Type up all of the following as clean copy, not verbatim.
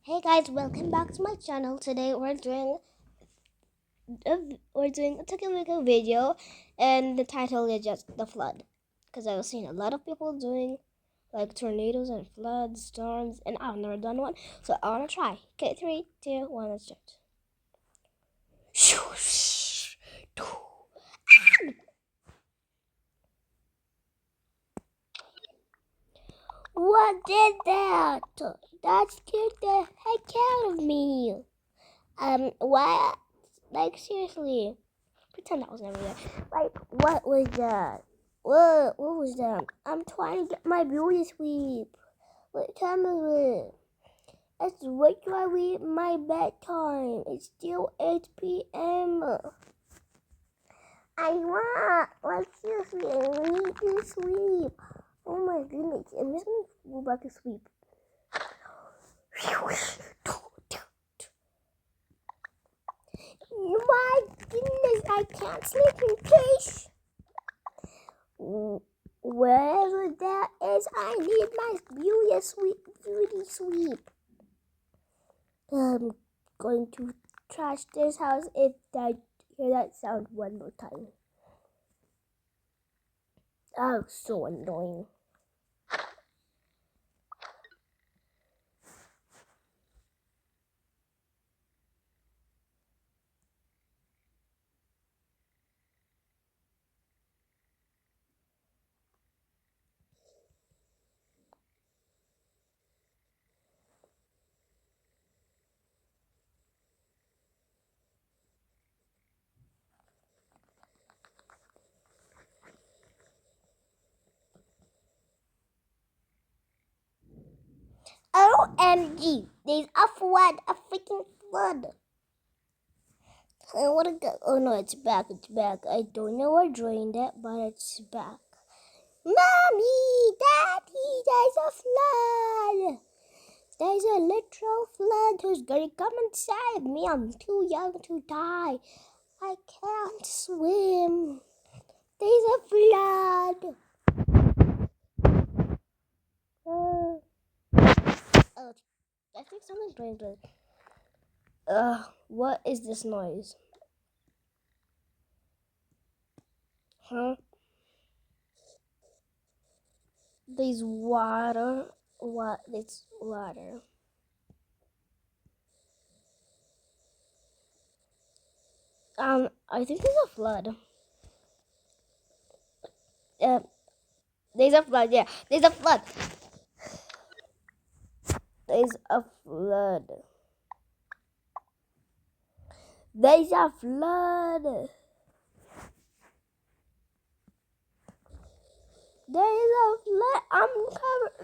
Hey guys, welcome back to my channel. Today we're doing a Takamika video, and the title is just the flood, because I've seen a lot of people doing like tornadoes and floods, storms, and I've never done one, so I wanna try. Okay, 3, 2, 1, let's start. What did that? That scared the heck out of me. Why? Like seriously. Pretend that was never there. Like, what was that? What was that? I'm trying to get my beauty sleep. What time is it? It's regularly my bedtime. It's still 8 p.m. I want, like, seriously, I need to sleep. Oh my goodness, I'm just gonna go back to sleep. My goodness, I can't sleep in peace. Wherever that is, I need my beauty sleep. I'm going to trash this house if I hear that sound one more time. Oh, so annoying. OMG, there's a flood, a freaking flood. I want to go. Oh no, it's back. I don't know what drained it, but it's back. Mommy, Daddy, there's a flood. There's a literal flood who's gonna come and save me. I'm too young to die. I can't swim. There's a flood. Oh, I think something's going to. What is this noise? Huh? There's water. What? It's water. I think there's a flood. Uh, there's a flood. Yeah, there's a flood. There's a flood. There's a flood. There's a flood. I'm covered.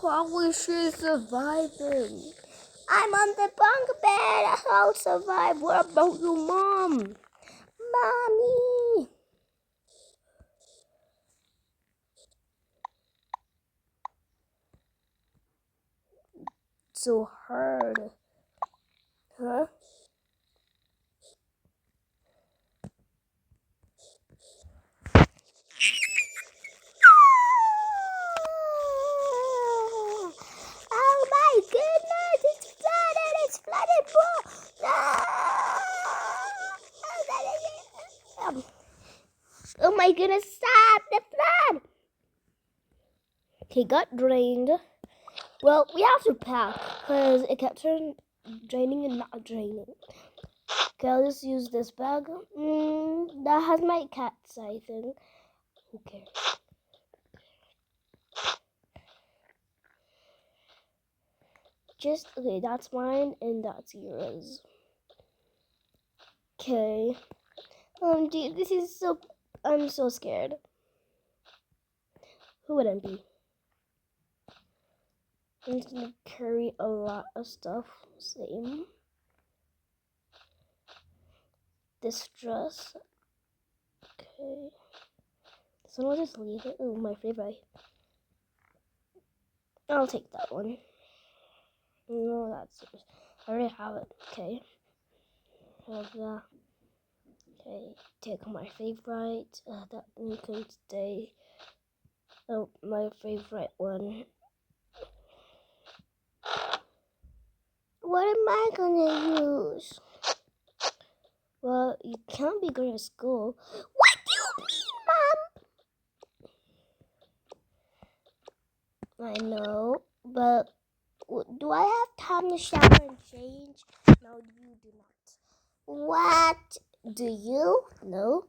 How is she surviving? I'm on the bunk bed. I'll survive. What about you, Mom? Mommy. So hard. Huh? Oh my goodness, it's flooded, bro. Oh my goodness, stop the flood. He got drained. Well, we have to pack because it kept draining and not draining. Okay, I'll just use this bag. That has my cat's, I think. Who cares? Okay, that's mine and that's yours. Okay. Dude, this is so. I'm so scared. Who wouldn't be? I'm just gonna carry a lot of stuff. Same. This dress. Okay. So I'll just leave it. Oh, my favorite. I'll take that one. No, that's yours. I already have it. Okay. Have that. Okay. Take my favorite. That one can stay. Oh, my favorite one. What am I gonna use? Well, you can't be going to school. What do you mean, Mom? I know, but do I have time to shower and change? No, you do not. What? Do you? No.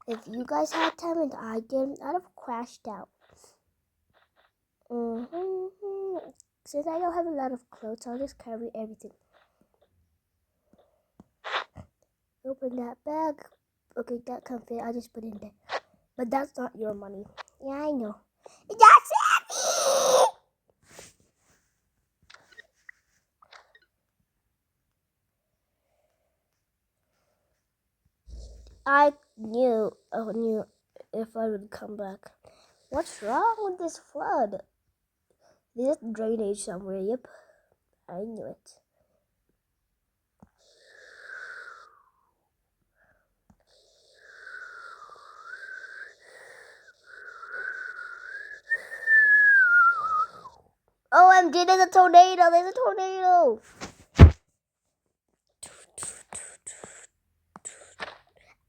If you guys had time and I didn't, I'd have crashed out. Since I don't have a lot of clothes, I'll just carry everything. Open that bag. Okay, that can fit. I'll just put it in there. But that's not your money. Yeah, I know. That's heavy! I knew if I would come back. What's wrong with this flood? There's drainage somewhere. Yep, I knew it. OMG, there's a tornado! There's a tornado!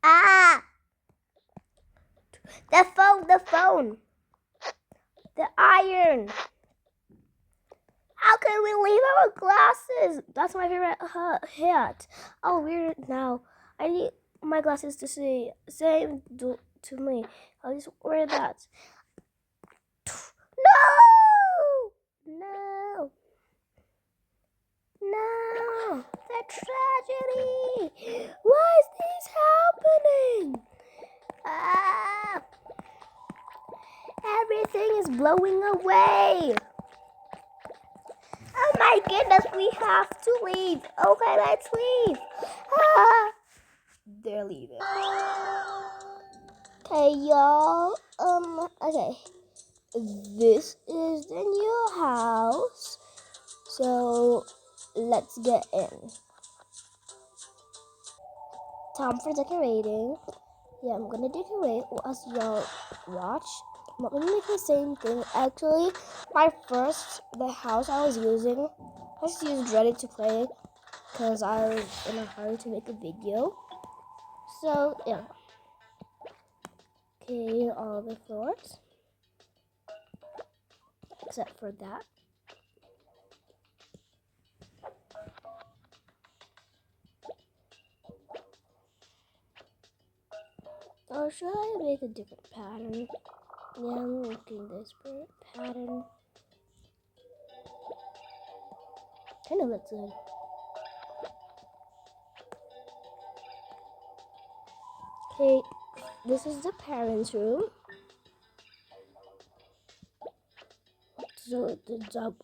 Ah! The phone! The iron! How can we leave our glasses? That's my favorite hat. I'll wear it now. I need my glasses to say same to me. I'll just wear that. No! No! No! The tragedy! Why is this happening? Ah! Everything is blowing away. Oh my goodness, we have to leave. Okay, let's leave. Ah! They're leaving. Okay, y'all. Okay. This is the new house. So let's get in. Time for decorating. Yeah, I'm gonna decorate as y'all watch. I'm not gonna make the same thing. Actually, the house I was using, I just used Ready to Play because I was in a hurry to make a video. So, yeah. Okay, all the floors. Except for that. Or should I make a different pattern? Yeah, I'm making this pattern. Kind of looks good. Okay, this is the parents' room. So the job.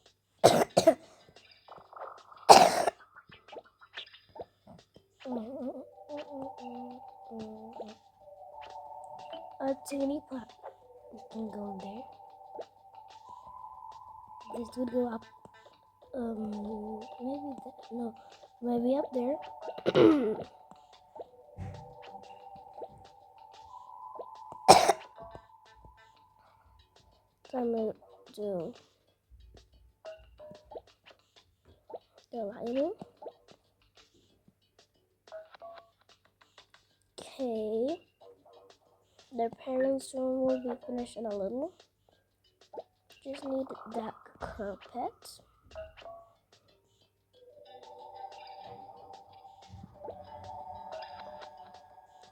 A teeny pot can go there. This would go up. Maybe up there. So I'm gonna do the lighting. Okay. Their parents' room will be finished in a little. Just need that carpet.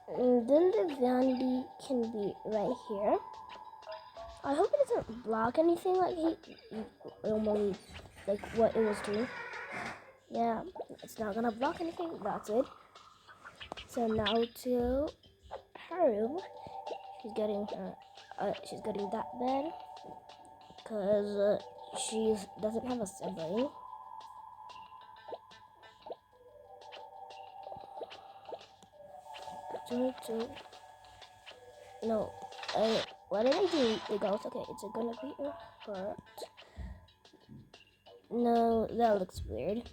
And then the vanity can be right here. I hope it doesn't block anything like normally, like what it was doing. Yeah, it's not gonna block anything. That's it. So now to her room. She's getting that bed because she doesn't have a sibling. No, what did I do? The ghost. Okay, it's gonna be a heart. No, that looks weird.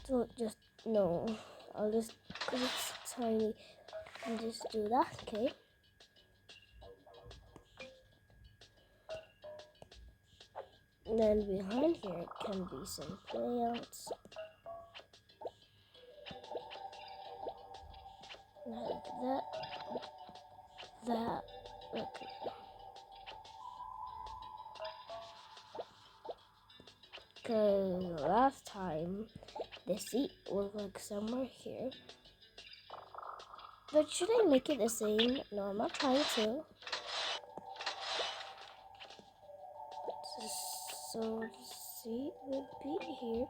So just no. I'll just because it's tiny. And just do that. Okay. then behind here can be some plants. Like that. Look. Because last time the seat was like somewhere here. But should I make it the same? No, I'm not trying to. So the seat would be here.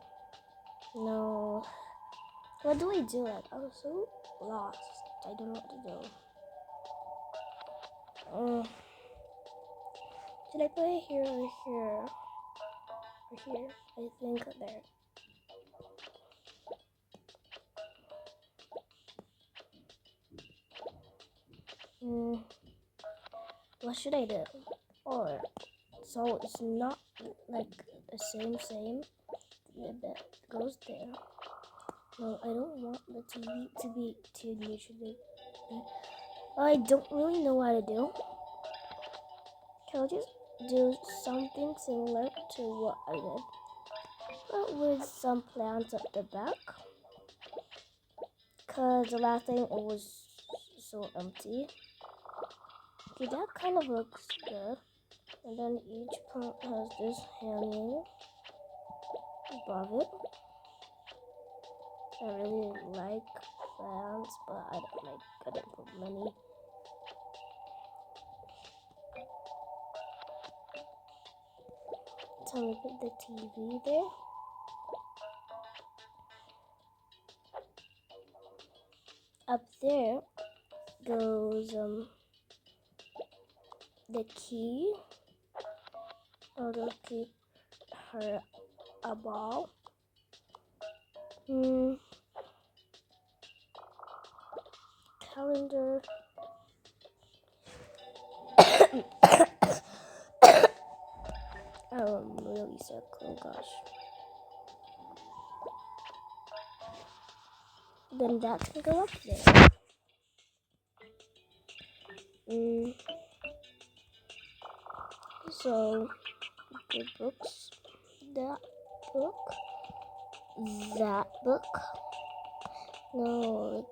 No. What do I do? Like, I'm so lost. I don't know what to do. Should I put it here or here? Or here? I think there. What should I do? Or so it's not like the same. That goes there. No, I don't want the TV to be too usually. I don't really know what to do. Can I just do something similar to what I did, but with some plants at the back? Cause the last thing it was so empty. Okay, that kind of looks good. And then each plant has this hanging above it. I really like plants, but I didn't put many. So we put the TV there. Up there goes the key. I'll keep her a ball. Calendar. I'm really sick. Oh gosh. Then that can go up there. So the books, that book, that book. No,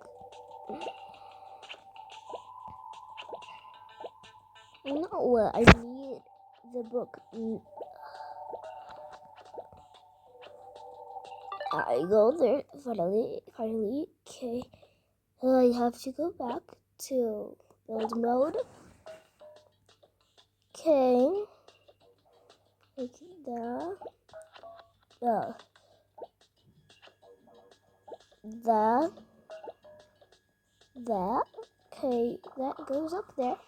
no, I need the book. I go there finally. Okay, I have to go back to build mode. Okay, like that. That. Okay, that goes up there.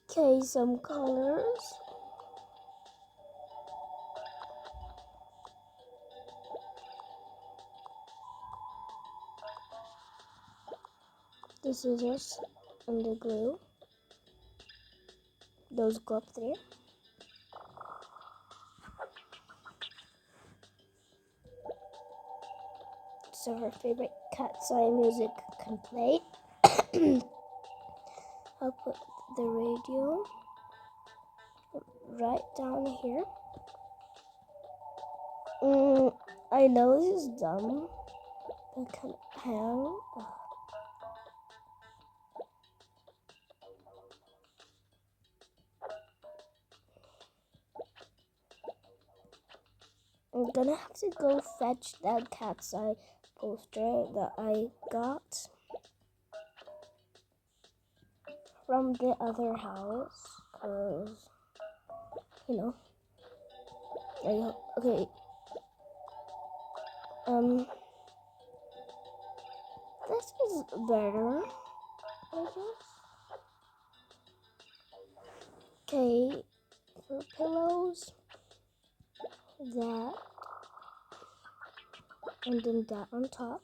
Okay, some colors. The scissors and the glue. Those go up there. So her favorite Cat's Eye music can play. I'll put the radio right down here. I know this is dumb. I can hang. I'm gonna have to go fetch that Cat's Eye poster that I got from the other house, cause okay. This is better, I guess. Okay, for pillows, that, and then that on top,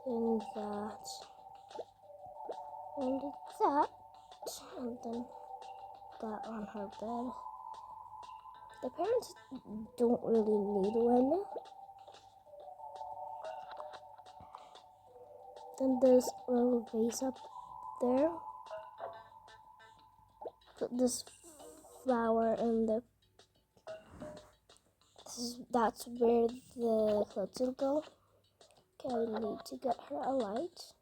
and that, and that, and then that on her bed. The parents don't really need one. Then there's a little vase up there. Put this flower in the That's where the clothes will go. Okay, I need to get her a light.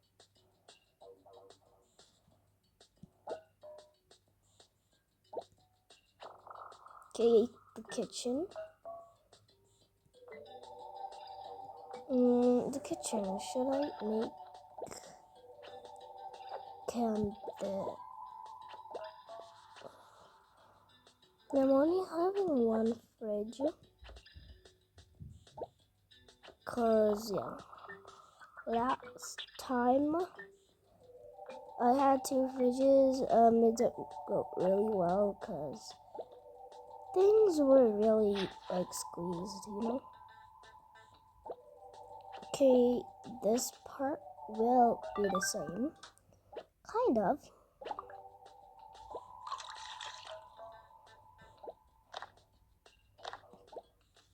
Okay, the kitchen. The kitchen. Should I make candle? I'm only having one fridge. Cause yeah, last time I had two fridges. It didn't go really well because things were really like squeezed, you know. Okay, this part will be the same, kind of.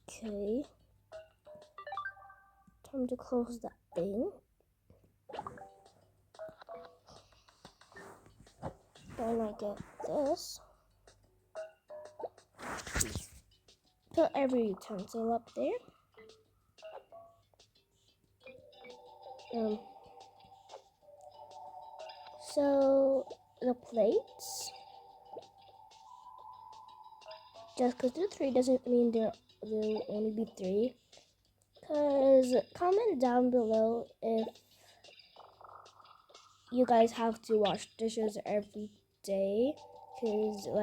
Okay, time to close that thing. Then I get this. Put every utensil up there. So the plates. Just because there are three doesn't mean there will only be three. Because comment down below if you guys have to wash dishes every day. Because like